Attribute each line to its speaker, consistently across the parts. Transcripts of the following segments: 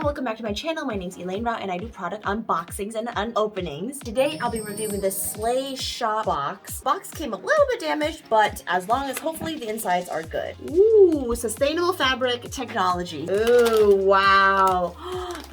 Speaker 1: Hello, welcome back to my channel. My name's Elaine Rau and I do product unboxings and unopenings. Today I'll be reviewing this Slashop box. Box came a little bit damaged, but as long as hopefully the insides are good. Ooh, sustainable fabric technology. Ooh, wow.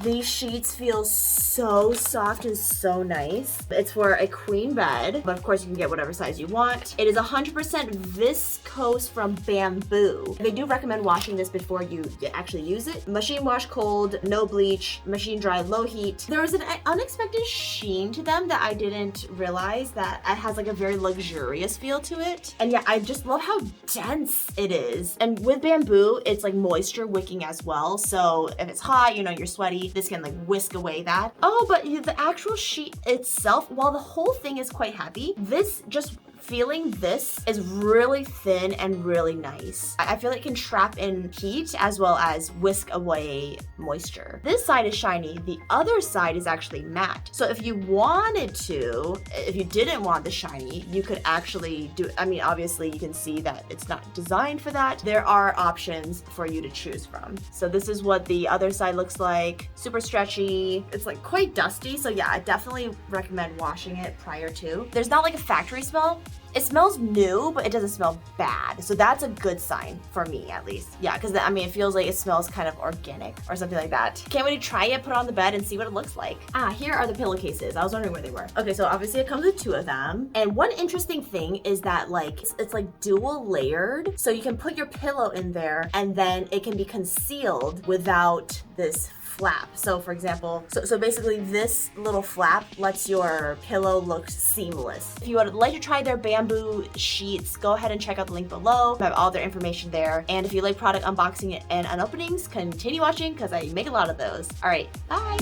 Speaker 1: These sheets feel so soft and so nice. It's for a queen bed, but of course you can get whatever size you want. It is 100% viscose from bamboo. They do recommend washing this before you actually use it. Machine wash cold, no bleach, machine dry, low heat. There was an unexpected sheen to them that I didn't realize that it has like a very luxurious feel to it. And yeah, I just love how dense it is. And with bamboo, it's like moisture wicking as well. So if it's hot, you know, you're sweaty, this can like whisk away that. Oh, but the actual sheet itself, while the whole thing is quite heavy, this just feeling this is really thin and really nice. I feel like it can trap in heat as well as whisk away moisture. This side is shiny, the other side is actually matte. So if you wanted to, if you didn't want the shiny, you could actually do it. I mean, obviously you can see that it's not designed for that. There are options for you to choose from. So this is what the other side looks like. Super stretchy. It's like quite dusty. So yeah, I definitely recommend washing it prior to. There's not like a factory smell. It smells new, but it doesn't smell bad. So that's a good sign for me, at least. Yeah, because I mean, it feels like it smells kind of organic or something like that. Can't wait to try it, put it on the bed and see what it looks like. Here are the pillowcases. I was wondering where they were. Okay, so obviously it comes with 2 of them. And one interesting thing is that like, it's like dual layered. So you can put your pillow in there and then it can be concealed without this flap. So for example, so basically this little flap lets your pillow look seamless. If you would like to try their bamboo sheets, go ahead and check out the link below. I have all their information there. And if you like product unboxing and unopenings, continue watching because I make a lot of those. All right, bye.